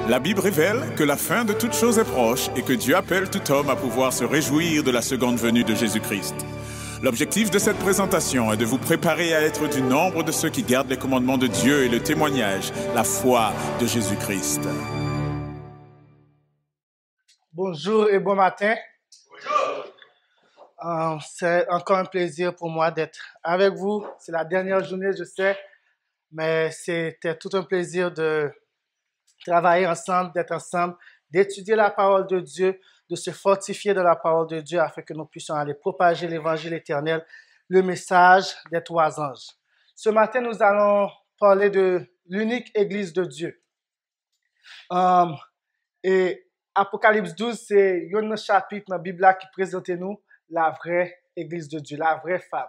La Bible révèle que la fin de toute chose est proche et que Dieu appelle tout homme à pouvoir se réjouir de la seconde venue de Jésus-Christ. L'objectif de cette présentation est de vous préparer à être du nombre de ceux qui gardent les commandements de Dieu et le témoignage, la foi de Jésus-Christ. Bonjour et bon matin. C'est encore un plaisir pour moi d'être avec vous. C'est la dernière journée, je sais, mais c'était tout un plaisir de travailler ensemble, d'être ensemble, d'étudier la parole de Dieu, de se fortifier de la parole de Dieu afin que nous puissions aller propager l'évangile éternel, le message des trois anges. Ce matin, nous allons parler de l'unique Église de Dieu. Et Apocalypse 12, c'est un chapitre dans la Bible qui présente nous la vraie Église de Dieu, la vraie femme.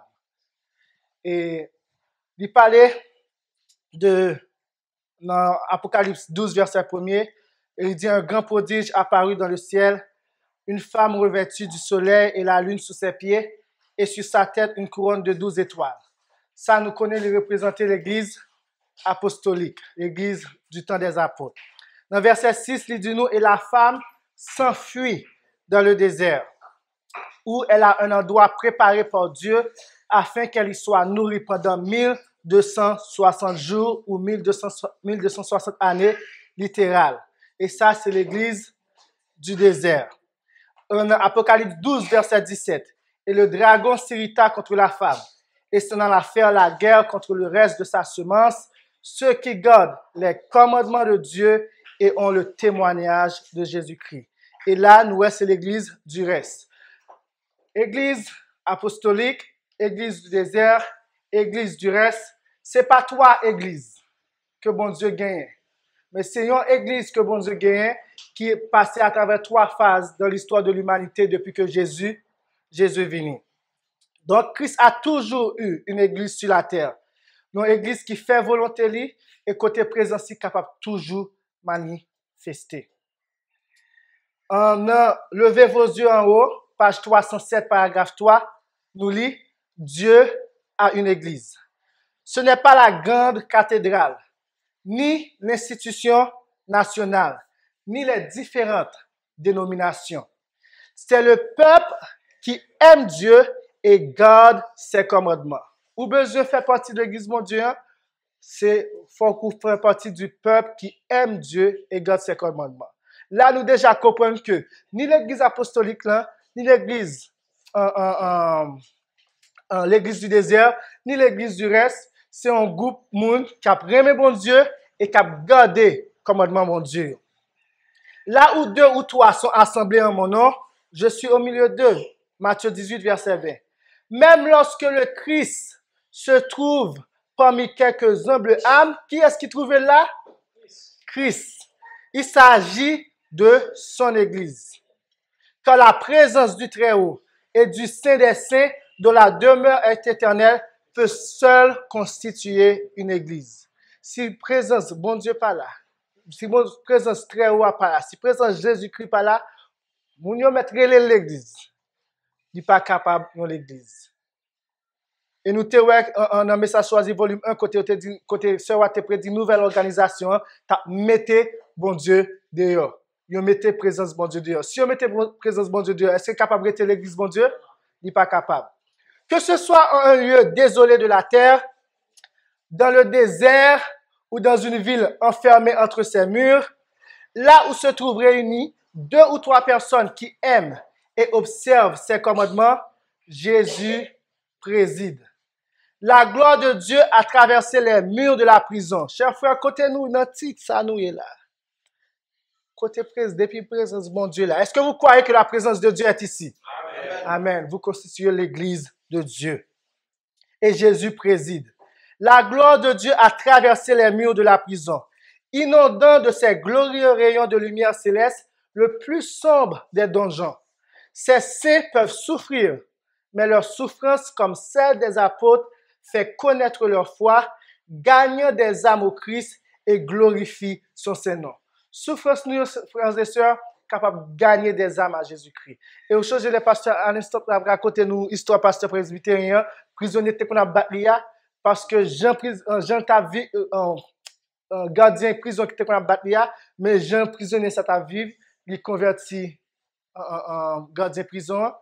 Et il parlait dans Apocalypse 12, verset 1er, il dit un grand prodige apparut dans le ciel, une femme revêtue du soleil et la lune sous ses pieds, et sur sa tête une couronne de 12 étoiles. Ça, nous connaît de représenter l'Église apostolique, l'Église du temps des apôtres. Dans verset 6, il dit nous, et la femme s'enfuit dans le désert, où elle a un endroit préparé par Dieu, afin qu'elle y soit nourrie pendant 1260 jours ou 1260 années littérales. Et ça, c'est l'Église du désert. En Apocalypse 12, verset 17. Et le dragon s'irrita contre la femme, et s'en alla faire la guerre contre le reste de sa semence, ceux qui gardent les commandements de Dieu et ont le témoignage de Jésus-Christ. Et là, nous, c'est l'Église du reste. Église apostolique, Église du désert, Église du reste. C'est pas trois églises que bon Dieu gagne, mais c'est une église que bon Dieu gagne qui est passée à travers trois phases dans l'histoire de l'humanité depuis que Jésus est venu. Donc, Christ a toujours eu une église sur la terre. Une église qui fait volonté lui et côté présent si capable toujours manifester. Levez vos yeux en haut, page 307, paragraphe 3, nous lit Dieu a une église. Ce n'est pas la grande cathédrale, ni l'institution nationale, ni les différentes dénominations. C'est le peuple qui aime Dieu et garde ses commandements. Ou besoin de faire partie de l'Église, mon Dieu, c'est faut qu'on fasse partie du peuple qui aime Dieu et garde ses commandements. Là, nous déjà comprenons que ni l'Église apostolique, là, ni l'Église l'Église du désert, ni l'Église du reste, c'est un groupe monde qui a aimé bon Dieu et qui a gardé commandement mon Dieu. Là où deux ou trois sont assemblés en mon nom, je suis au milieu d'eux. Matthieu 18, verset 20. Même lorsque le Christ se trouve parmi quelques humbles âmes, qui est-ce qui trouvait là? Christ. Il s'agit de son Église. Car la présence du Très-Haut et du Saint des Saints, dont la demeure est éternelle, peut seul constituer une église. Si présence bon Dieu pas là, si présence très haut pas là, si présence Jésus-Christ pas là, moun yo mettre l'église. Il pas capable de l'église. Et nous te ouais en message choisi volume 1 côté sœur a te prédit nouvelle organisation, t'as mettez bon Dieu dehors. Yo mettez présence bon Dieu dehors. Si on mettez présence bon Dieu dehors, est-ce que capable de rester l'église bon Dieu? Il pas capable. Que ce soit en un lieu désolé de la terre, dans le désert ou dans une ville enfermée entre ses murs, là où se trouvent réunis deux ou trois personnes qui aiment et observent ses commandements, Jésus préside. La gloire de Dieu a traversé les murs de la prison. Chers frères, côté nous, notre titre, ça nous est là. Côté depuis présence, bon Dieu là. Est-ce que vous croyez que la présence de Dieu est ici? Amen. Amen. Vous constituez l'église de Dieu. Et Jésus préside. La gloire de Dieu a traversé les murs de la prison, inondant de ses glorieux rayons de lumière céleste le plus sombre des donjons. Ces saints peuvent souffrir, mais leur souffrance, comme celle des apôtres, fait connaître leur foi, gagnant des âmes au Christ et glorifie son Saint-Nom. Souffrance, nous, frères et sœurs, capable de gagner des âmes à Jésus-Christ. Et au chose, les pasteurs, à l'instant, raconter nous histoire pasteur presbytérien, prisonnier qu'on a battu, parce que Jean t'a vu, gardien prison qui était qu'on a battu, mais Jean prisonnier ça t'a vivre, il converti en gardien prison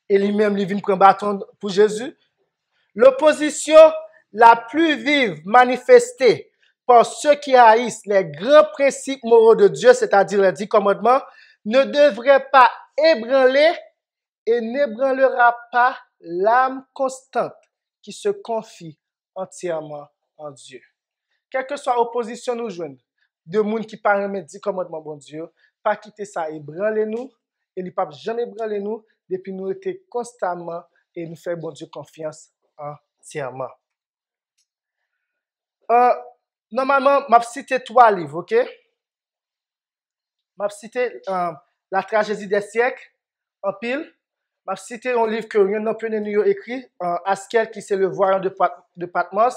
et lui-même il vient prendre bâton pour Jésus. L'opposition la plus vive manifestée par ceux qui haïssent les grands principes moraux de Dieu, c'est-à-dire les 10 commandements, ne devrait pas ébranler et n'ébranlera pas l'âme constante qui se confie entièrement en Dieu. Quelle que soit l'opposition nous joignent, de monde qui parle de 10 commandements bon Dieu, pas quitter ça ébranler nous, et il ne peut jamais ébranler nous, depuis nous étions constamment et nous faire bon Dieu confiance entièrement. Normalement, je vais citer 3 livres, ok? Je vais citer La tragédie des siècles, en pile. Je vais citer un livre que un pionnier a écrit, Askel, qui c'est le voyant de Patmos.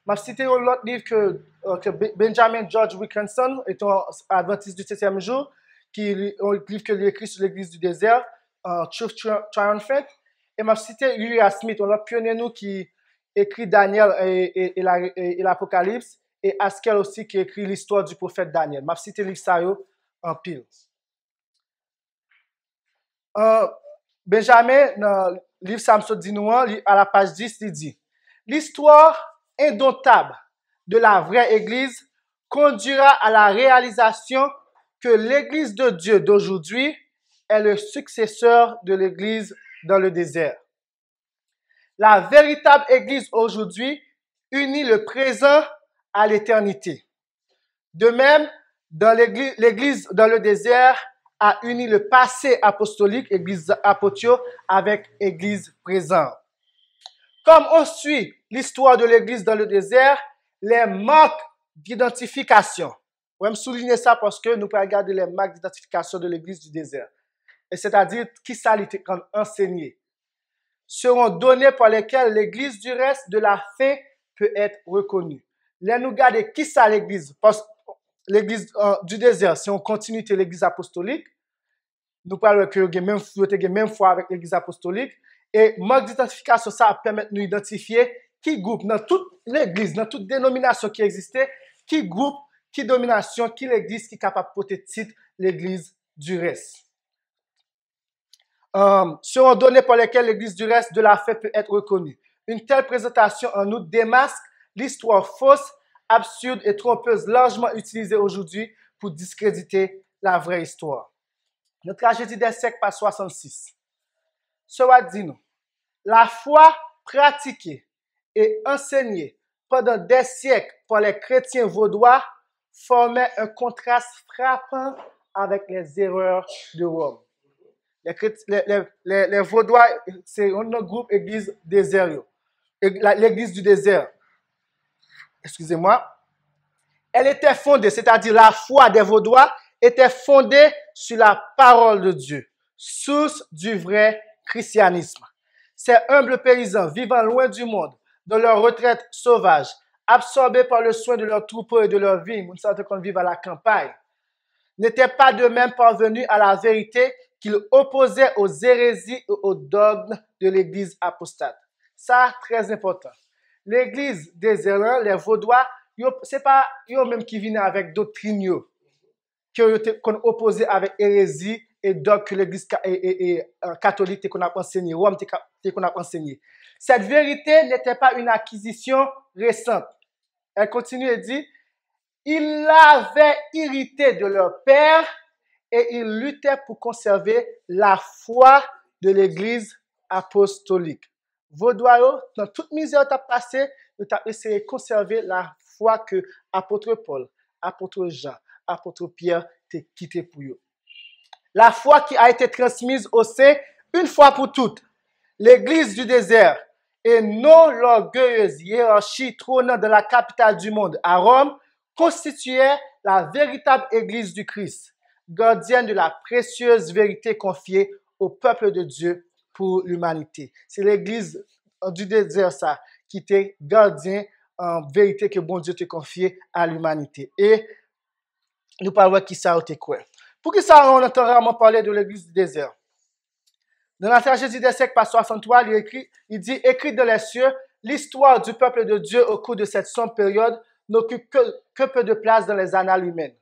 Je vais citer un autre livre que Benjamin George Wilkinson, étant adventiste du 7e jour, qui est un livre qu'il a écrit sur l'église du désert, Truth Triumphant. Et je vais citer Uriah Smith, un autre pionnier qui écrit Daniel et l'Apocalypse, et Askel aussi qui écrit l'histoire du prophète Daniel. Je vais citer livre ça en pile. Benjamin, dans le livre Samson Dinouan, à la page 10, il dit: l'histoire indomptable de la vraie Église conduira à la réalisation que l'Église de Dieu d'aujourd'hui est le successeur de l'Église dans le désert. La véritable Église aujourd'hui unit le présent à l'éternité. De même, dans l'Église dans le désert a uni le passé apostolique, Église apotio, avec Église présente. Comme on suit l'histoire de l'Église dans le désert, les marques d'identification, on va souligner ça parce que nous pouvons regarder les marques d'identification de l'Église du désert, et c'est-à-dire qui ça l'était enseigné, seront données par lesquelles l'Église du reste de la fin peut être reconnue. Là, nous regardons qui ça l'Église, parce que l'Église du désert, si on continue l'Église apostolique, nous parlons que vous avez même foi avec l'Église apostolique, et marque d'identification, ça permet de nous identifier qui groupe dans toute l'Église, dans toute dénomination qui existait, qui groupe, qui domination, qui l'Église qui est capable de porter titre l'Église du reste. Seront données par lesquelles l'Église du reste de la fin peut être reconnue. Une telle présentation en outre démasque l'histoire fausse, absurde et trompeuse largement utilisée aujourd'hui pour discréditer la vraie histoire. Notre tragédie des siècles, page 66. Cela dit nous, la foi pratiquée et enseignée pendant des siècles par les chrétiens vaudois formait un contraste frappant avec les erreurs de Rome. Les Vaudois, c'est un groupe église désert, l'église du désert. Excusez-moi. Elle était fondée, c'est-à-dire la foi des Vaudois était fondée sur la parole de Dieu, source du vrai christianisme. Ces humbles paysans vivant loin du monde, dans leur retraite sauvage, absorbés par le soin de leurs troupeaux et de leur vie, nous savons qu'on vit à la campagne, n'étaient pas de même parvenus à la vérité qu'ils opposaient aux hérésies et aux dogmes de l'Église apostate. Ça, très important. L'Église des erreurs, les Vaudois, c'est pas eux même qui viennent avec doctrines qu'on opposait avec hérésie et dogmes que l'Église catholique qu'on a enseigné, Rome qu'on a enseigné. Cette vérité n'était pas une acquisition récente. Elle continue et dit: ils l'avaient hérité de leur père et ils luttaient pour conserver la foi de l'Église apostolique. Vaudois, dans toute misère tu as passé, tu as essayé de conserver la foi que apôtre Paul, apôtre Jean, apôtre Pierre t'ont quitté pour eux. La foi qui a été transmise au sein une fois pour toutes. L'Église du désert et non l'orgueilleuse hiérarchie trônant dans la capitale du monde, à Rome, constituait la véritable Église du Christ, gardienne de la précieuse vérité confiée au peuple de Dieu pour l'humanité. C'est l'Église du désert, ça, qui était gardien en vérité que bon Dieu t'a confié à l'humanité. Et nous parlons qui ça a été quoi. Pour qui ça on entend rarement parler de l'Église du désert? Dans la tragédie des siècles, page 63, il dit: écrit dans les cieux l'histoire du peuple de Dieu au cours de cette sombre période n'occupe que peu de place dans les annales humaines.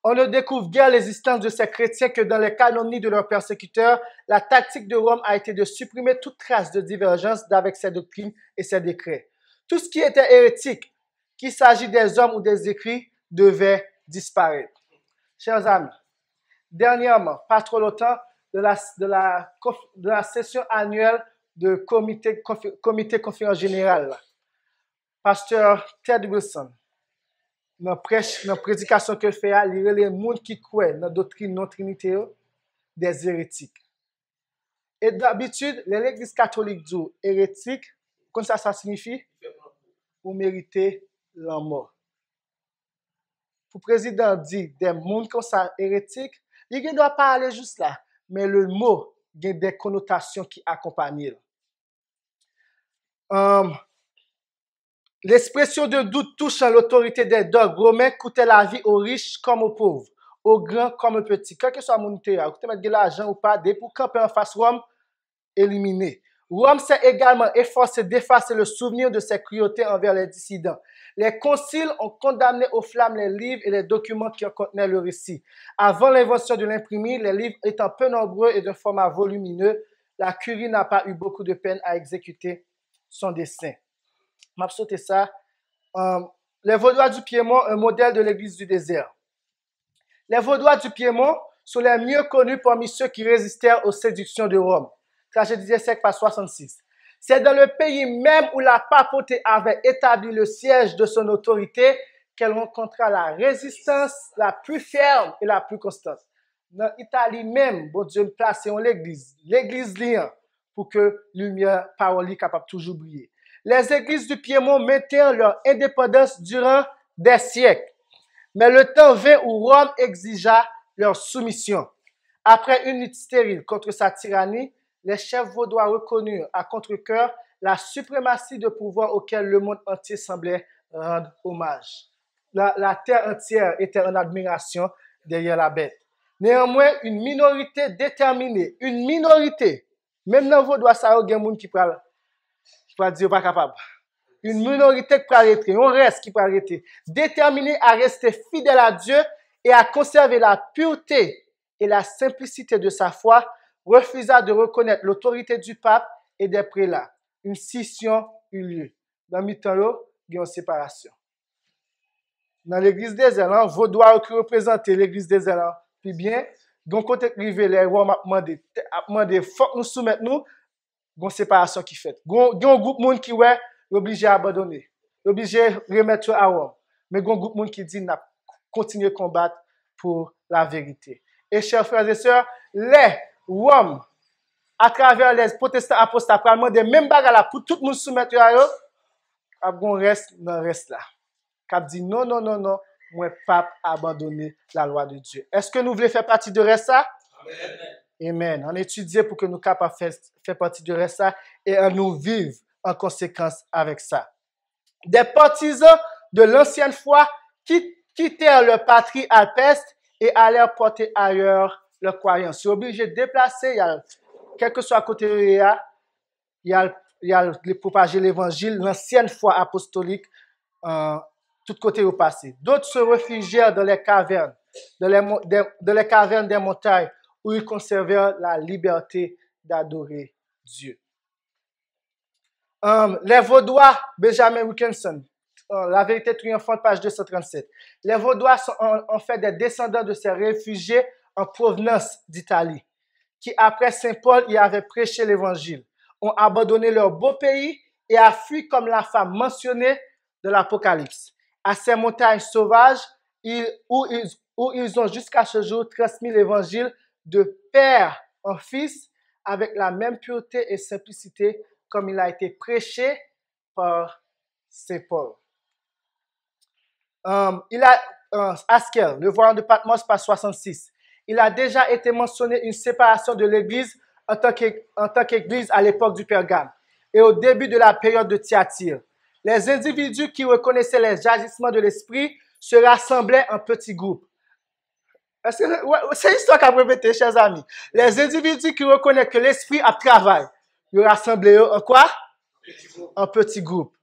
On ne découvre guère l'existence de ces chrétiens que dans les calomnies de leurs persécuteurs, la tactique de Rome a été de supprimer toute trace de divergence avec ses doctrines et ses décrets. Tout ce qui était hérétique, qu'il s'agit des hommes ou des écrits, devait disparaître. Chers amis, dernièrement, pas trop longtemps, de la session annuelle de comité conférence générale, pasteur Ted Wilson, dans la prédication qu'il fait, il y a les gens qui croient dans la doctrine non trinitaire des hérétiques. Et d'habitude, l'Église catholique dit hérétique, comme ça signifie, vous méritez la mort. Pour le président dit des gens comme ça hérétiques, il ne doit pas aller juste là, mais le mot a des connotations qui accompagnent. L'expression de doute touchant l'autorité des dogmes romains coûtait la vie aux riches comme aux pauvres, aux grands comme aux petits. Quel que soit mon terrain, vous mettez de l'argent ou pas, dès pour camper en face Rome, éliminé. Rome s'est également efforcé d'effacer le souvenir de ses cruautés envers les dissidents. Les conciles ont condamné aux flammes les livres et les documents qui en contenaient le récit. Avant l'invention de l'imprimerie, les livres étant peu nombreux et d'un format volumineux, la curie n'a pas eu beaucoup de peine à exécuter son dessein. Je vais sauter ça. Les Vaudois du Piémont, un modèle de l'église du désert. Les Vaudois du Piémont sont les mieux connus parmi ceux qui résistèrent aux séductions de Rome. Tragédie des siècles par 66. C'est dans le pays même où la papauté avait établi le siège de son autorité qu'elle rencontra la résistance la plus ferme et la plus constante. Dans l'Italie même, bon Dieu me place en l'église liant, pour que la lumière parole capable toujours briller. Les églises du Piémont maintinrent leur indépendance durant des siècles. Mais le temps vint où Rome exigea leur soumission. Après une lutte stérile contre sa tyrannie, les chefs vaudois reconnurent à contre-cœur la suprématie de pouvoir auquel le monde entier semblait rendre hommage. La terre entière était en admiration derrière la bête. Néanmoins, une minorité déterminée, une minorité, même dans Vaudois, ça y a des gens qui parlent, dire pas capable. Une minorité qui peut arrêter, on reste qui peut arrêter, déterminée à rester fidèle à Dieu et à conserver la pureté et la simplicité de sa foi, refusa de reconnaître l'autorité du pape et des prélats. Une scission eut lieu. Dans mi-temps, il y a une séparation. Dans l'église des Élans, Vaudois qui représentait l'église des Élans, puis bien, donc côté privé, les rois m'ont demandé, faut que nous soumettre nous, il y a une séparation qui fait. Il y a un groupe de monde qui est obligé à abandonner, obligé à remettre à Rome. Mais il y a un groupe de monde qui dit, n'a continuer à combattre pour la vérité. Et chers frères et sœurs, les Rome, à travers les protestants apostats, probablement des mêmes bagages là, pour tout le monde soumettre à eux, on reste dans le reste là. Cap dit non, non, non, non, moi, pape abandonner la loi de Dieu. Est-ce que nous voulons faire partie de reste ça? Amen. Amen. On étudie pour que nous capables faire partie de reste ça et nous vivre en conséquence avec ça. Des partisans de l'ancienne foi quittèrent leur patrie alpestre et allèrent porter ailleurs leurs croyances. Ils sont obligés de déplacer, quel que soit à côté, il y a propager l'évangile, l'ancienne foi apostolique, tout côté au passé. D'autres se réfugièrent dans les cavernes, dans les cavernes des montagnes, où ils conservèrent la liberté d'adorer Dieu. Les Vaudois, Benjamin Wilkinson, La vérité triomphante, page 237. Les Vaudois sont en fait des descendants de ces réfugiés en provenance d'Italie, qui après Saint Paul y avaient prêché l'évangile, ont abandonné leur beau pays et a fui comme la femme mentionnée de l'Apocalypse. À ces montagnes sauvages, où ils ont jusqu'à ce jour transmis l'évangile de père en fils avec la même pureté et simplicité comme il a été prêché par Saint Paul. Haskell, le voyant de Patmos, page 66. Il a déjà été mentionné une séparation de l'Église en tant qu'Église à l'époque du Pergame et au début de la période de Thyatire. Les individus qui reconnaissaient les agissements de l'Esprit se rassemblaient en petits groupes. C'est une histoire qu'a répété, chers amis. Les individus qui reconnaissent que l'Esprit a travaillé, ils rassemblaient en quoi? En petits groupes.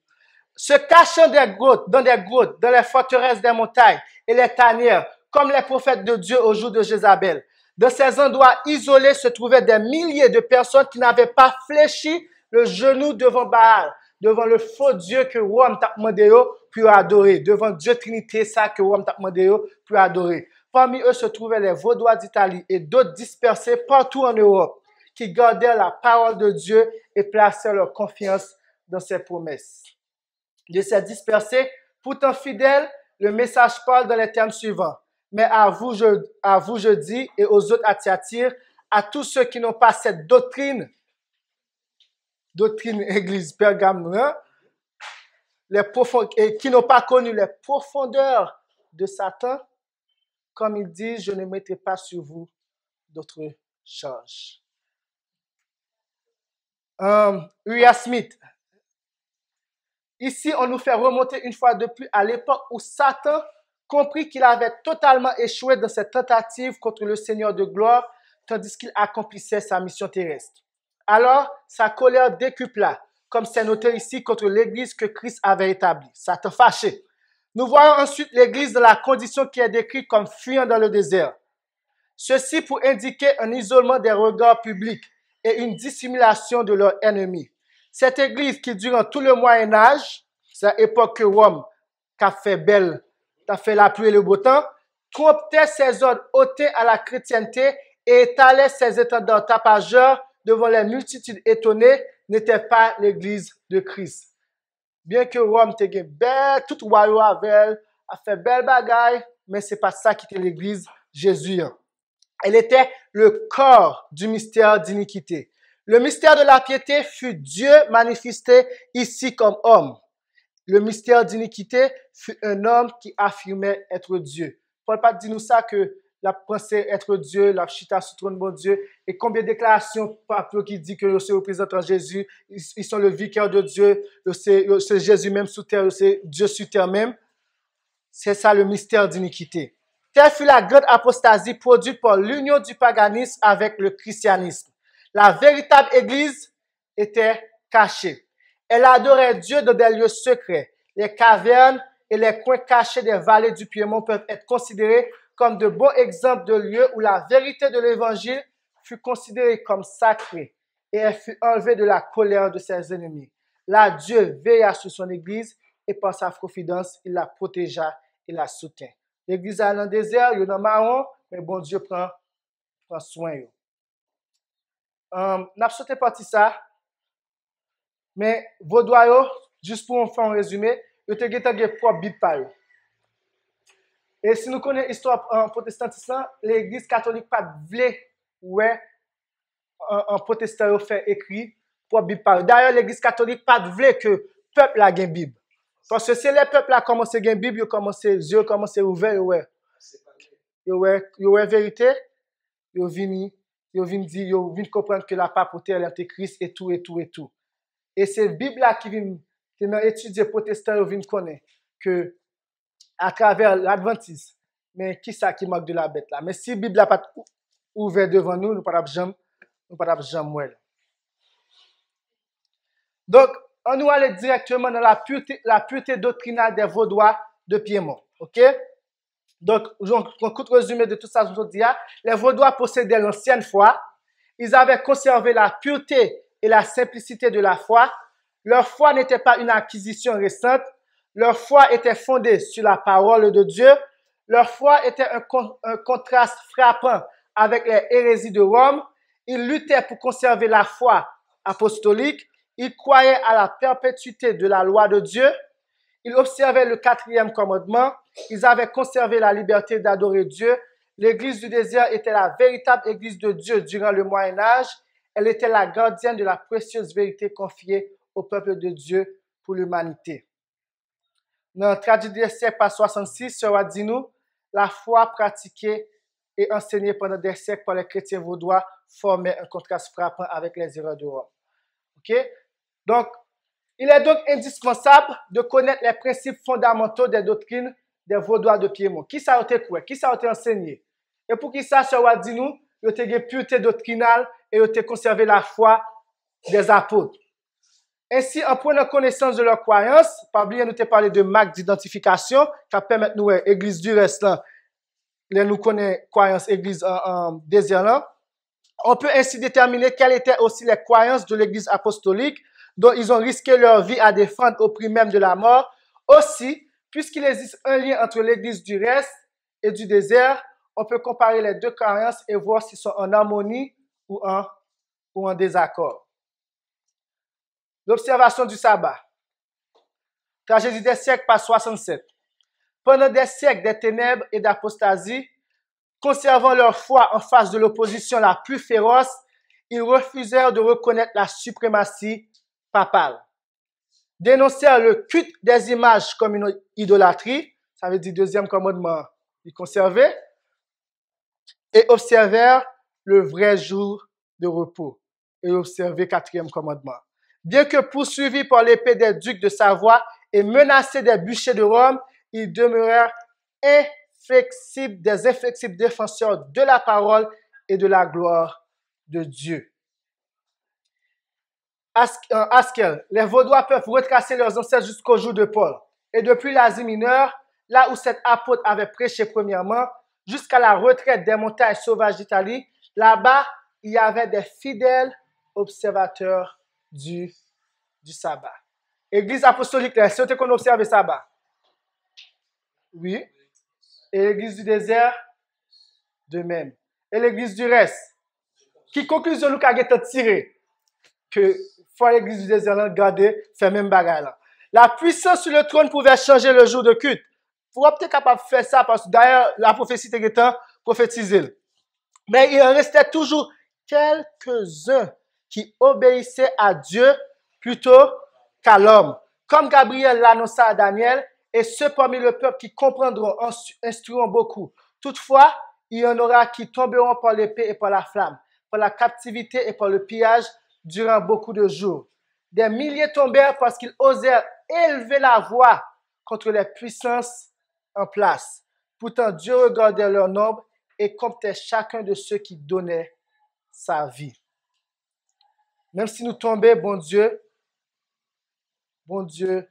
se cachant dans des grottes, dans les forteresses des montagnes et les tanières, comme les prophètes de Dieu au jour de Jézabel. Dans ces endroits isolés se trouvaient des milliers de personnes qui n'avaient pas fléchi le genou devant Baal, devant le faux Dieu que Rome t'a demandé pour adorer, devant Dieu Trinité, ça que Rome t'a demandé pour adorer. Parmi eux se trouvaient les Vaudois d'Italie et d'autres dispersés partout en Europe, qui gardaient la parole de Dieu et plaçaient leur confiance dans ses promesses. De ces dispersés, pourtant fidèles, le message parle dans les termes suivants. Mais à vous je dis, et aux autres à Thyatire, à tous ceux qui n'ont pas cette doctrine église Pergamon, et qui n'ont pas connu les profondeurs de Satan, comme il dit, je ne mettrai pas sur vous d'autres charges. Uriah Smith. Ici, on nous fait remonter une fois de plus à l'époque où Satan comprit qu'il avait totalement échoué dans cette tentative contre le Seigneur de gloire, tandis qu'il accomplissait sa mission terrestre. Alors, sa colère décupla, comme c'est noté ici, contre l'église que Christ avait établie. Satan fâché. Nous voyons ensuite l'église dans la condition qui est décrite comme fuyant dans le désert. Ceci pour indiquer un isolement des regards publics et une dissimulation de leurs ennemis. Cette église qui, durant tout le Moyen-Âge, c'est l'époque que Rome a fait la pluie et le beau temps, trompait ses ordres ôtés à la chrétienté et étalait ses étendards tapageurs devant les multitudes étonnées, n'était pas l'église de Christ. Bien que Rome te gen belle, tout royaume avec, a fait belle bagaille, mais c'est pas ça qui était l'église Jésus. Elle était le corps du mystère d'iniquité. Le mystère de la piété fut Dieu manifesté ici comme homme. Le mystère d'iniquité fut un homme qui affirmait être Dieu. Paul pas dit nous ça que la pensée être Dieu, la chita sous trône bon Dieu, et combien de déclarations Paul qui dit que c'est représentant Jésus, ils sont le vicaire de Dieu, c'est Jésus même sous terre, c'est Dieu sur terre même. C'est ça le mystère d'iniquité. Telle fut la grande apostasie produite par l'union du paganisme avec le christianisme. La véritable église était cachée. Elle adorait Dieu dans des lieux secrets. Les cavernes et les coins cachés des vallées du Piémont peuvent être considérés comme de bons exemples de lieux où la vérité de l'évangile fut considérée comme sacrée et elle fut enlevée de la colère de ses ennemis. Là, Dieu veilla sur son église et par sa providence, il la protégea et la soutient. L'église est dans le désert, il y a dans marron, mais bon Dieu prend soin. N'a sauté parti ça, mais vos doigts, juste pour faire un résumé, vous avez une propre Bible. Et si nous connaissons l'histoire en protestantisme, l'église catholique pas voulait ouais un protestant fait écrit pour Bible. D'ailleurs, l'église catholique pas voulait que le peuple a une Bible. Parce que si le peuple a commencé à une Bible, les yeux commencé à ouvrir, ouais vérité, ils viennent comprendre que la papauté est l'antéchrist et tout. Et c'est Bible là qui vient étudier protestant, ils viennent connaître que à travers l'adventisme, mais qui ça qui manque de la bête là? Mais si la Bible n'a pas ouvert devant nous, nous ne pouvons pas jamais. Donc, on nous aller directement dans la pureté doctrinale des Vaudois de Piémont. OK? Donc, un court résumé de tout ça, je vous dis, les Vaudois possédaient l'ancienne foi. Ils avaient conservé la pureté et la simplicité de la foi. Leur foi n'était pas une acquisition récente. Leur foi était fondée sur la parole de Dieu. Leur foi était un contraste frappant avec les hérésies de Rome. Ils luttaient pour conserver la foi apostolique. Ils croyaient à la perpétuité de la loi de Dieu. Ils observaient le 4e commandement. Ils avaient conservé la liberté d'adorer Dieu. L'église du désert était la véritable église de Dieu durant le Moyen-Âge. Elle était la gardienne de la précieuse vérité confiée au peuple de Dieu pour l'humanité. Dans le traduit des siècles par 66, Sœur dit nous, la foi pratiquée et enseignée pendant des siècles par les chrétiens vaudois formait un contraste frappant avec les erreurs de Rome. OK? Donc, il est donc indispensable de connaître les principes fondamentaux des doctrines des Vaudois de Piémont. Qui ça a été quoi? Qui ça a été enseigné? Et pour qui ça, Sœur dit nous, il y a une pureté doctrinale et il y a conservé la foi des apôtres. Ainsi, en prenant connaissance de leurs croyances, pas oublier nous te parler de marque d'identification qui permet nous église du reste là, nous connaît croyances église en désir là. On peut ainsi déterminer quelles étaient aussi les croyances de l'église apostolique dont ils ont risqué leur vie à défendre au prix même de la mort. Aussi, puisqu'il existe un lien entre l'église du reste et du désert, on peut comparer les deux croyances et voir s'ils sont en harmonie ou en désaccord. L'observation du sabbat. Tragédie des siècles, page 67. Pendant des siècles des ténèbres et d'apostasie, conservant leur foi en face de l'opposition la plus féroce, ils refusèrent de reconnaître la suprématie papale. Dénoncèrent le culte des images comme une idolâtrie, ça veut dire deuxième commandement, ils conservaient, et observèrent le vrai jour de repos, et observaient quatrième commandement. Bien que poursuivis par l'épée des ducs de Savoie et menacés des bûchers de Rome, ils demeurèrent des inflexibles défenseurs de la parole et de la gloire de Dieu. Askel, les Vaudois peuvent retracer leurs ancêtres jusqu'au jour de Paul. Et depuis l'Asie mineure, là où cet apôtre avait prêché premièrement, jusqu'à la retraite des montagnes sauvages d'Italie, là-bas, il y avait des fidèles observateurs du sabbat. Église apostolique, c'est qu'on observe le sabbat. Oui. Et l'église du désert, de même. Et l'église du reste. Qui conclusion nous avons tiré? Que faut l'église du désert là, garder, faire même bagarre là. La puissance sur le trône pouvait changer le jour de culte. Vous êtes peut-être capable de faire ça parce que d'ailleurs, la prophétie était prophétisée. Mais il en restait toujours quelques-uns qui obéissaient à Dieu plutôt qu'à l'homme. Comme Gabriel l'annonça à Daniel, et ceux parmi le peuple qui comprendront, instruiront beaucoup. Toutefois, il y en aura qui tomberont par l'épée et par la flamme, par la captivité et par le pillage durant beaucoup de jours. Des milliers tombèrent parce qu'ils osèrent élever la voix contre les puissances en place. Pourtant, Dieu regardait leur nombre et comptait chacun de ceux qui donnaient sa vie. Même si nous tombions, bon Dieu,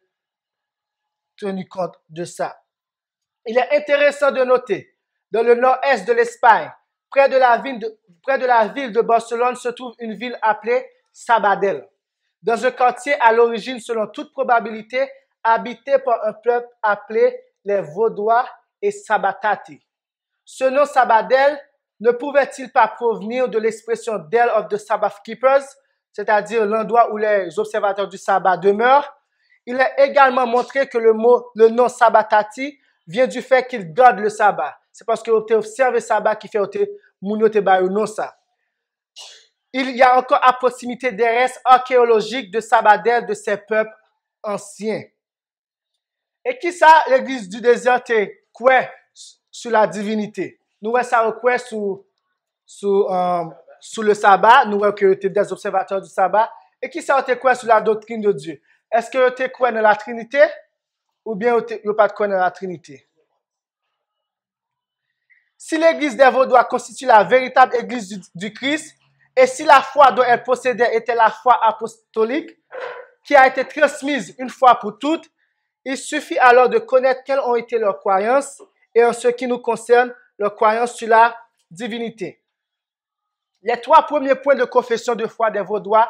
tenu compte de ça. Il est intéressant de noter, dans le nord-est de l'Espagne, près de la ville de Barcelone, se trouve une ville appelée Sabadell, dans un quartier à l'origine, selon toute probabilité, habité par un peuple appelé les Vaudois et Sabatati. Ce nom Sabadell ne pouvait-il pas provenir de l'expression Dell of the Sabbath Keepers, c'est-à-dire l'endroit où les observateurs du sabbat demeurent? Il est également montré que le nom Sabatati vient du fait qu'il garde le sabbat. C'est parce que vous observez le sabbat qui fait que non ça. Il y a encore à proximité des restes archéologiques de Sabadell de ces peuples anciens. Et qui ça, l'église du désert, quoi sur la divinité? Nous voyons ça quoi sous le sabbat, nous voyons que tu es des observateurs du sabbat. Et qui ça, quoi sur la doctrine de Dieu? Est-ce que tu crois dans la Trinité ou bien tu n'as pas de croire dans la Trinité? Si l'église des Vaudois constitue la véritable église du Christ, et si la foi dont elle possédait était la foi apostolique, qui a été transmise une fois pour toutes, il suffit alors de connaître quelles ont été leurs croyances et en ce qui nous concerne, leurs croyances sur la divinité. Les trois premiers points de confession de foi des Vaudois,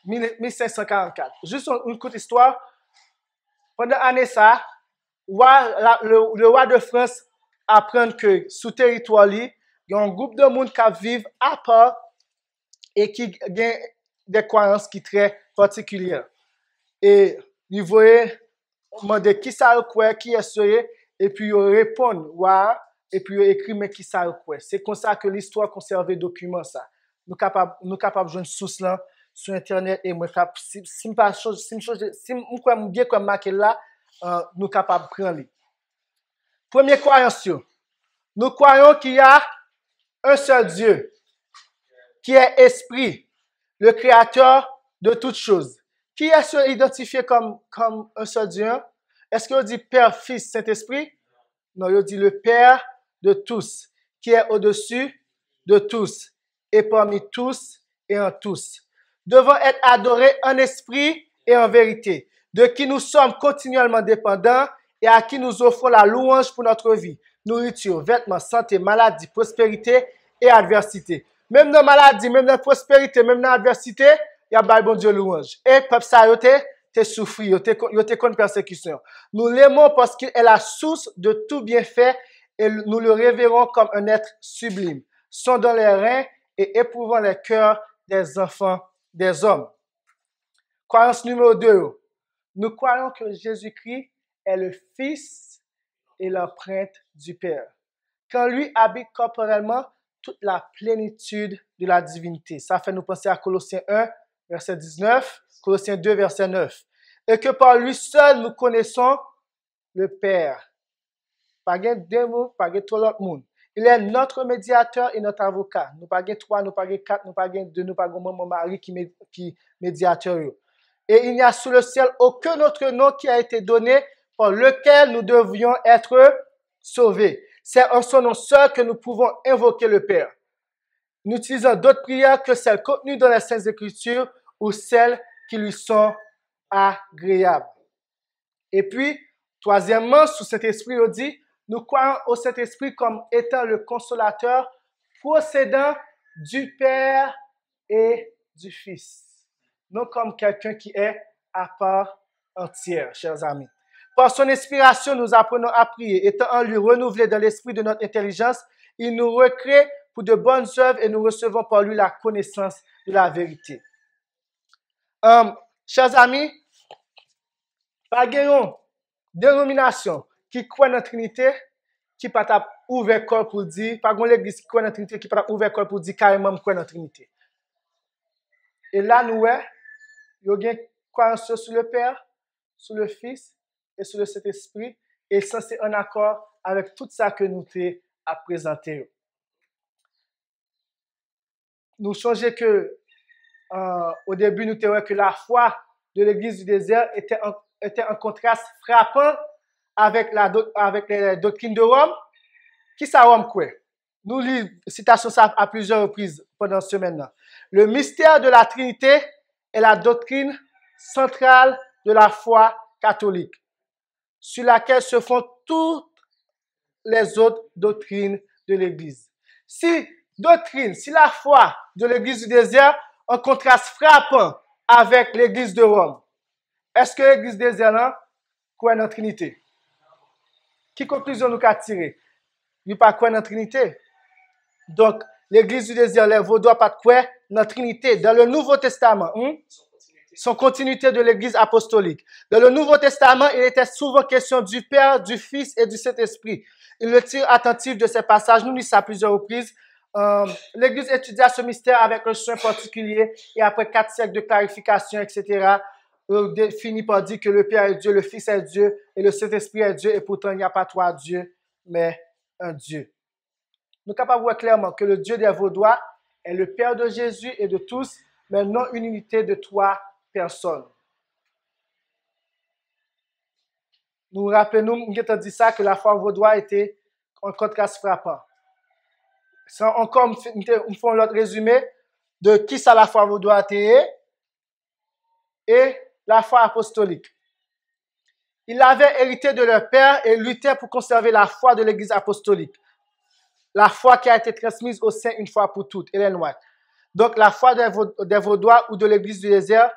1544. Juste une courte histoire. Pendant l'année ça, le roi de France apprend que sous territoire, il y a un groupe de monde qui vivent à part et qui ont des croyances qui sont très particulières. Et il voyait demander qui ça quoi, qui est ce, et puis il répond, ouais, et puis il écrit mais qui ça quoi. C'est comme ça que l'histoire conserve les documents ça. Nous capables de jouer une source là sur internet et moi si bien comme marqué là, nous capables de prendre. Première croyance, nous croyons qu'il y a un seul Dieu qui est esprit, le créateur de toutes choses. Qui est identifié comme un seul Dieu? Est-ce qu'on dit Père, Fils, Saint-Esprit? Non, il dit le Père de tous, qui est au-dessus de tous, et parmi tous et en tous. Devant être adoré en esprit et en vérité, de qui nous sommes continuellement dépendants et à qui nous offrons la louange pour notre vie, nourriture, vêtements, santé, maladie, prospérité et adversité. Même dans la maladie, même dans la prospérité, même dans l'adversité, il y a bon Dieu louange. Et peuple ça, te souffri, yo te contre persécution. Nous l'aimons parce qu'il est la source de tout bienfait et nous le révérons comme un être sublime, sondant les reins et éprouvant les cœurs des enfants des hommes. Croyance numéro 2. Nous croyons que Jésus-Christ est le Fils et l'empreinte du Père. Qu'en lui habite corporellement toute la plénitude de la divinité. Ça fait nous penser à Colossiens 1, verset 19, Colossiens 2, verset 9. Et que par lui seul nous connaissons le Père. Pas deux mots, pas tout l'autre monde. Il est notre médiateur et notre avocat. Nous pas 3, nous pas 4, nous pas 2, nous pas mon mari qui médiateur. Et il n'y a sous le ciel aucun autre nom qui a été donné par lequel nous devions être sauvés. C'est en son nom seul que nous pouvons invoquer le Père. Nous utilisons d'autres prières que celles contenues dans les Saintes Écritures ou celles qui lui sont agréables. Et puis, troisièmement, sous cet esprit, on dit, nous croyons au Saint-Esprit comme étant le consolateur procédant du Père et du Fils. Non comme quelqu'un qui est à part entière, chers amis. Par son inspiration, nous apprenons à prier. Étant en lui renouvelé dans l'esprit de notre intelligence, il nous recrée pour de bonnes œuvres et nous recevons par lui la connaissance de la vérité. Chers amis, pas une dénomination qui croit dans la Trinité, qui pas t'a ouvert corps pour dire, pas une église qui croit dans la Trinité, qui pas t'a ouvert corps pour dire carrément croit dans la Trinité. Et là, nous, il y a une croyance sur le Père, sur le Fils et sur le Saint-Esprit, et ça, c'est en accord avec tout ça que nous t'ai à présenter. Nous songeons que, au début, nous t'avons que la foi de l'église du désert était en contraste frappant avec les doctrines de Rome. Qui ça Rome quoi? Nous lisons citation ça à plusieurs reprises pendant ce semaine-là. Le mystère de la Trinité est la doctrine centrale de la foi catholique, sur laquelle se font toutes les autres doctrines de l'Église. Si la foi de l'Église du désert en contraste frappant avec l'Église de Rome, est-ce que l'Église du désert là croit dans la Trinité? Qui conclusion nous qu'a tiré? Il pas croire dans la Trinité. Donc, l'Église du désert, les Vaudois pas croire dans la Trinité. Dans le Nouveau Testament, son continuité de l'Église apostolique. Dans le Nouveau Testament, il était souvent question du Père, du Fils et du Saint-Esprit. Il le tire attentif de ces passages. Nous lisons ça à plusieurs reprises. L'Église étudia ce mystère avec un soin particulier et après 4 siècles de clarification, etc., finit par dire que le Père est Dieu, le Fils est Dieu et le Saint-Esprit est Dieu et pourtant il n'y a pas 3 dieux, mais un Dieu. Nous sommes capables de voir clairement que le Dieu des Vaudois est le Père de Jésus et de tous, mais non une unité de 3 personnes. Nous rappelons, nous avons dit ça, que la foi vaudoise était en contraste frappant. Sans encore, nous faisons l'autre résumé de qui ça la foi vaudoise était et la foi apostolique. Ils avaient hérité de leur père et luttaient pour conserver la foi de l'Église apostolique. La foi qui a été transmise au sein une fois pour toutes, Ellen White. Donc, la foi des Vaudois ou de l'Église du désert,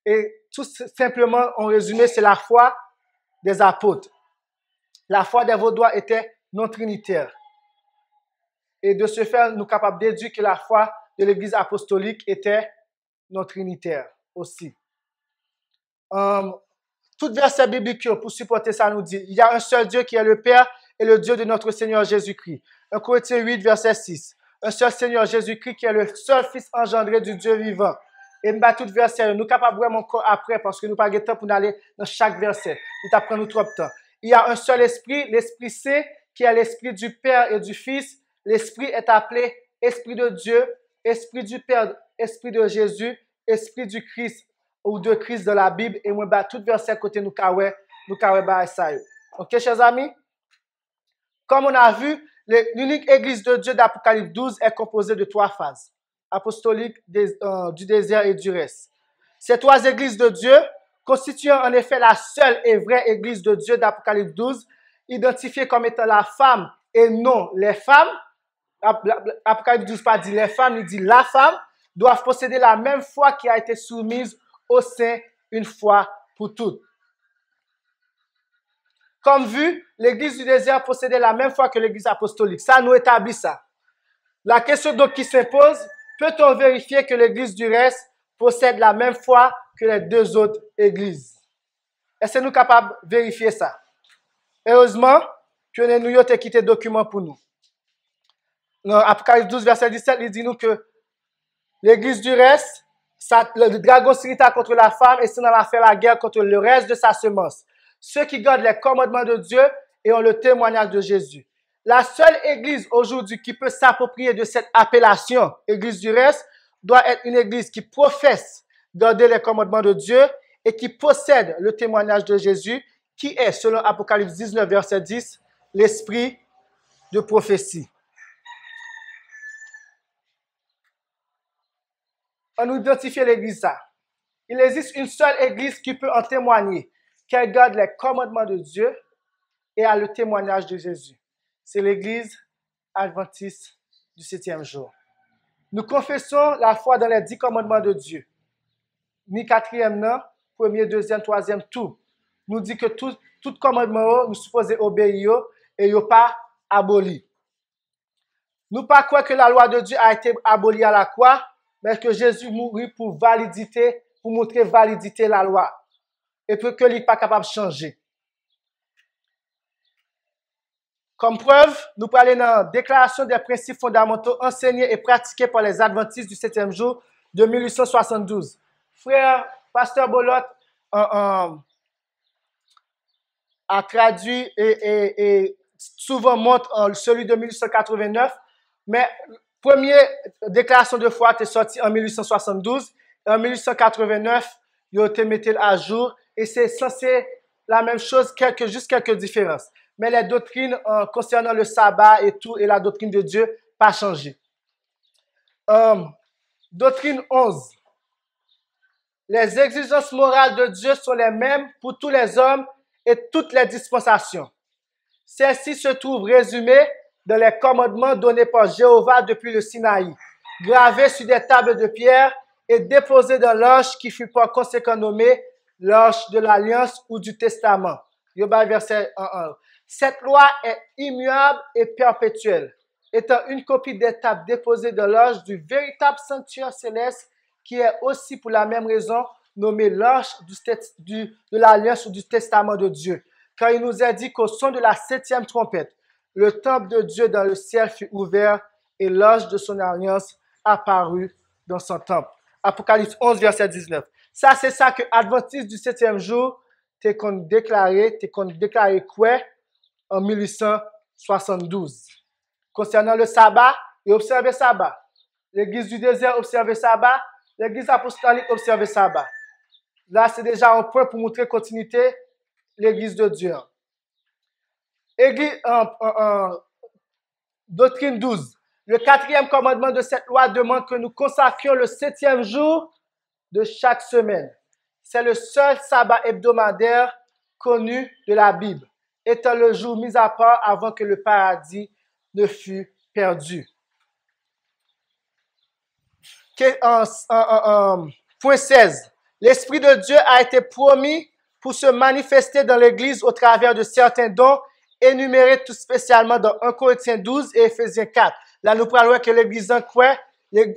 et tout simplement, en résumé, c'est la foi des apôtres. La foi des Vaudois était non trinitaire. Et de ce fait, nous sommes capables de déduire que la foi de l'Église apostolique était non trinitaire aussi. Tout verset biblique pour supporter ça nous dit, il y a un seul Dieu qui est le Père et le Dieu de notre Seigneur Jésus-Christ. 1 Corinthiens 8, verset 6. Un seul Seigneur Jésus-Christ qui est le seul Fils engendré du Dieu vivant. Et nous tout verset, nous sommes capables vraiment encore après parce que nous n'avons pas de temps pour aller dans chaque verset. Il t'apprend nous trop de temps. Il y a un seul esprit, l'Esprit Saint, qui est l'Esprit du Père et du Fils. L'Esprit est appelé Esprit de Dieu, Esprit du Père, Esprit de Jésus, Esprit du Christ ou de Christ dans la Bible. Et moi, tout verset côté nous kawé ça. Ok, chers amis? Comme on a vu, l'unique église de Dieu d'Apocalypse 12 est composée de 3 phases. Apostolique, du désert et du reste. Ces trois églises de Dieu, constituant en effet la seule et vraie église de Dieu d'Apocalypse 12, identifiée comme étant la femme et non les femmes, Apocalypse 12 pas dit les femmes, il dit la femme, doivent posséder la même foi qui a été soumise au Saint une fois pour toutes. Comme vu, l'église du désert possédait la même foi que l'église apostolique. Ça nous établit ça. La question donc qui s'impose, peut-on vérifier que l'église du reste possède la même foi que les deux autres églises? Est-ce que nous sommes capables de vérifier ça? Heureusement que nous avons quitté le document pour nous. Dans Apocalypse 12, verset 17, il dit nous que l'église du reste, le dragon s'irrita contre la femme et s'en alla faire la guerre contre le reste de sa semence. Ceux qui gardent les commandements de Dieu et ont le témoignage de Jésus. La seule église aujourd'hui qui peut s'approprier de cette appellation, église du reste, doit être une église qui professe garder les commandements de Dieu et qui possède le témoignage de Jésus, qui est, selon Apocalypse 19, verset 10, l'esprit de prophétie. On nous identifie l'église ça. Il existe une seule église qui peut en témoigner, qu'elle garde les commandements de Dieu et a le témoignage de Jésus. C'est l'église adventiste du 7e jour. Nous confessons la foi dans les 10 commandements de Dieu. Ni 4e, non, 1er, 2e, 3e, tout. Nous dit que tout commandement, nous supposons obéir et il pas aboli. Nous pas croire que la loi de Dieu a été abolie à la croix, mais que Jésus mourit pour montrer validité la loi. Et pour que il n'est pas capable de changer. Comme preuve, nous parlons dans la déclaration des principes fondamentaux enseignés et pratiqués par les adventistes du 7e jour de 1872. Frère, pasteur Bolot a traduit et souvent montre celui de 1889, mais première déclaration de foi est sortie en 1872. En 1889, il a été mis à jour et c'est censé la même chose, juste quelques différences. Mais les doctrines concernant le sabbat et tout, et la doctrine de Dieu, pas changé. Doctrine 11. Les exigences morales de Dieu sont les mêmes pour tous les hommes et toutes les dispensations. Celles-ci se trouvent résumées dans les commandements donnés par Jéhovah depuis le Sinaï, gravés sur des tables de pierre et déposés dans l'arche qui fut par conséquent nommée l'arche de l'alliance ou du testament. Yoba verset 1. Cette loi est immuable et perpétuelle, étant une copie des tables déposées dans l'arche du véritable sanctuaire céleste qui est aussi pour la même raison nommé l'arche de l'alliance ou du testament de Dieu. Car il nous a dit qu'au son de la 7e trompette, le temple de Dieu dans le ciel fut ouvert et l'arche de son alliance apparut dans son temple. Apocalypse 11, verset 19. Ça, c'est ça que Adventiste du 7e jour t'es qu'on déclaré quoi en 1872. Concernant le sabbat, il observait sabbat. L'église du désert observait sabbat. L'église apostolique observait sabbat. Là, c'est déjà un point pour montrer continuité l'église de Dieu. Doctrine 12. Le 4e commandement de cette loi demande que nous consacrions le 7e jour de chaque semaine. C'est le seul sabbat hebdomadaire connu de la Bible, étant le jour mis à part avant que le paradis ne fût perdu. Point 16. L'Esprit de Dieu a été promis pour se manifester dans l'Église au travers de certains dons énumérés tout spécialement dans 1 Corinthiens 12 et Éphésiens 4. Là, nous parlons que l'Église en croit, il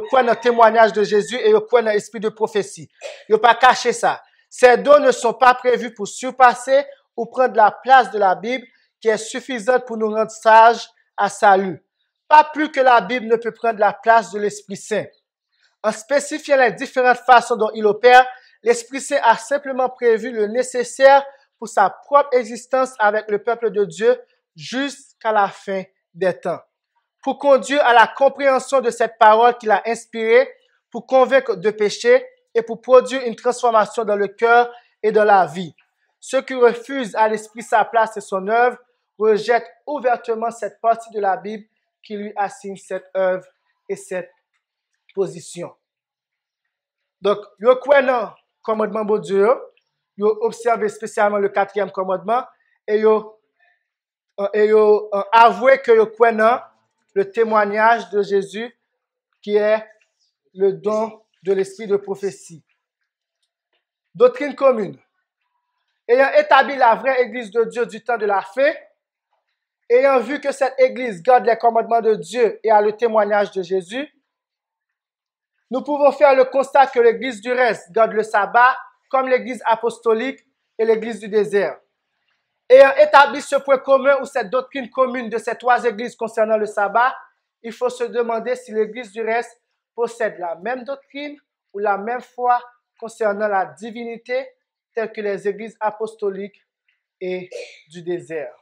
croit dans le témoignage de Jésus et il croit dans l'esprit de prophétie. Il ne pas cacher ça. Ces dons ne sont pas prévus pour surpasser ou prendre la place de la Bible qui est suffisante pour nous rendre sages à salut. Pas plus que la Bible ne peut prendre la place de l'Esprit Saint. En spécifiant les différentes façons dont il opère, l'Esprit Saint a simplement prévu le nécessaire pour sa propre existence avec le peuple de Dieu jusqu'à la fin des temps. Pour conduire à la compréhension de cette parole qu'il a inspirée, pour convaincre de péché et pour produire une transformation dans le cœur et dans la vie. Ceux qui refusent à l'Esprit sa place et son œuvre rejettent ouvertement cette partie de la Bible qui lui assigne cette œuvre et cette position. Donc, yo croit dans commandement de Dieu, yo observé spécialement le 4e commandement et yo avoué que yo croit dans le témoignage de Jésus qui est le don de l'esprit de prophétie. Doctrine commune. Ayant établi la vraie église de Dieu du temps de la fin, ayant vu que cette église garde les commandements de Dieu et a le témoignage de Jésus, nous pouvons faire le constat que l'église du reste garde le sabbat comme l'église apostolique et l'église du désert. Ayant établi ce point commun ou cette doctrine commune de ces 3 églises concernant le sabbat, il faut se demander si l'église du reste possède la même doctrine ou la même foi concernant la divinité telle que les églises apostoliques et du désert.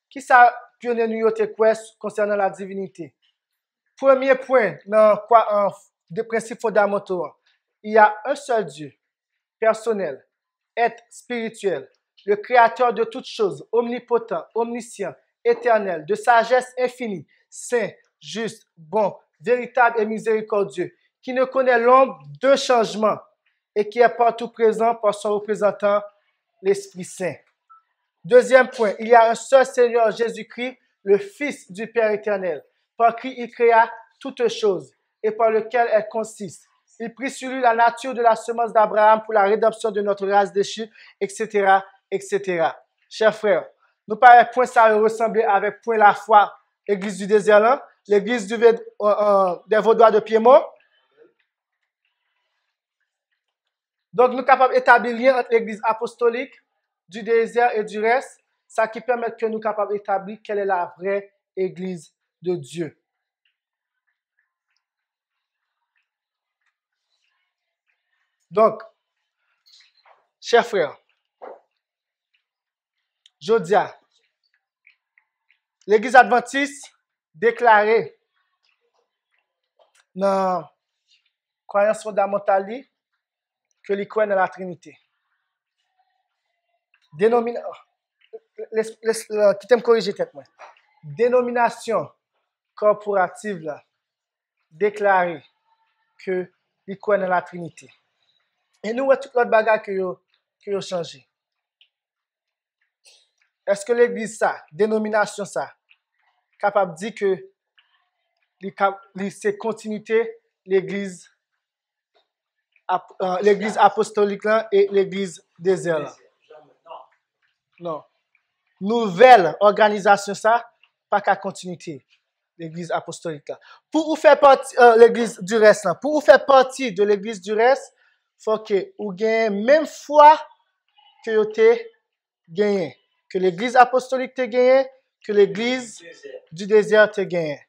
Qui ça pionnier nous yote concernant la divinité? Premier point des principes fondamentaux. Il y a un seul Dieu, personnel, être spirituel, le créateur de toutes choses, omnipotent, omniscient, éternel, de sagesse infinie, saint, juste, bon, véritable et miséricordieux, qui ne connaît l'ombre d'un changement et qui est partout présent par son représentant, l'Esprit Saint. Deuxième point, il y a un seul Seigneur Jésus-Christ, le Fils du Père éternel, par qui il créa toutes choses et par lequel elles consistent. Il prit sur lui la nature de la semence d'Abraham pour la rédemption de notre race déchue, etc., etc. Chers frères, nous paraît point ça ressembler avec point la foi, l'église du désert là, l'église des Vaudois de Piémont. Donc, nous sommes capables d'établir lien entre l'église apostolique, du désert et du reste, ça qui permet que nous sommes capables d'établir quelle est la vraie église de Dieu. Donc, chers frères, Jodia, l'église adventiste déclarée dans la croyance fondamentale que l'y croit dans la Trinité. Qui t'aime corriger tête moi. Dénomination corporative là, déclarée que l'y croit dans la Trinité. Et nous, tout l'autre bagage que yo changé. Est-ce que l'église ça, dénomination ça, capable de dire que c'est continuité l'église apostolique là et l'église désert là? Non. Nouvelle organisation ça, pas qu'à continuité l'église apostolique là. Pour vous faire partie l'église du reste là, pour vous faire partie de l'église du reste, faut que vous gagnez même foi que vous avez gagné, que l'église apostolique te gagné, que l'église du désert te gagné.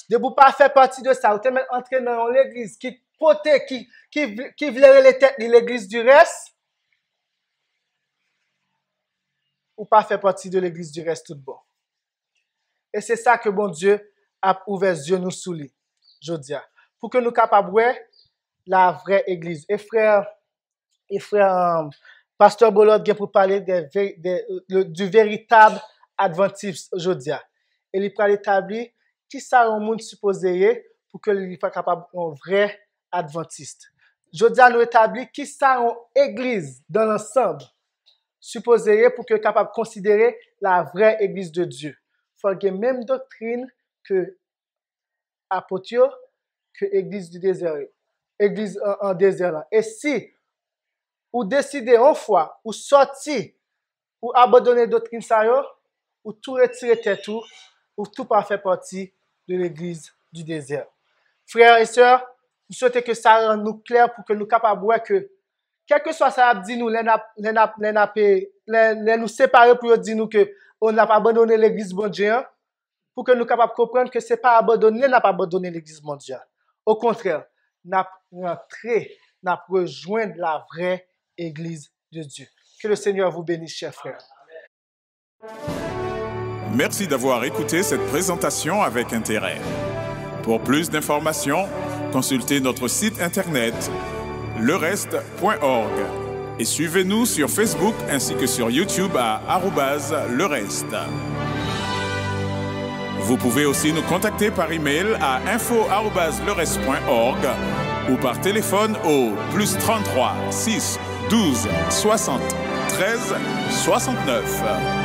De vous pas faire partie de ça, vous te mettre entrer dans l'église qui voulait les têtes de l'église du reste, ou pas faire partie de l'église du reste tout bon. Et c'est ça que bon Dieu a ouvert les yeux nous sous lui, je dis, pour que nous capables de voir la vraie église. Et frère Pasteur Bolot vient pour parler du véritable adventiste aujourd'hui. Et il peut établir qui ça un monde supposé pour que il soit capable un vrai adventiste. Aujourd'hui, nous établit qui ça une église dans l'ensemble supposé pour que capable de considérer la vraie église de Dieu. Il faut qu'il y ait même doctrine que apôtre que église du désert. Église en désert là. Et si ou décider en foi ou sortir ou abandonner doctrine ça yo, ou tout retirer tête ou tout pas faire partie de l'église du désert. Frères et sœurs, nous souhaitons que ça rende nous clair pour que nous capables de voir que quel que soit ça dit nous les nous séparer pour dire nous que on n'a pas abandonné l'église mondiale pour que nous capables comprendre que c'est pas abandonner n'a pas abandonné l'église mondiale. Au contraire, n'a rejoindre la vraie église de Dieu. Que le Seigneur vous bénisse, chers frères. Merci d'avoir écouté cette présentation avec intérêt. Pour plus d'informations, consultez notre site internet lereste.org et suivez-nous sur Facebook ainsi que sur YouTube à @lereste. Vous pouvez aussi nous contacter par email à info@lereste.org ou par téléphone au plus 33 6 12 60 13 69.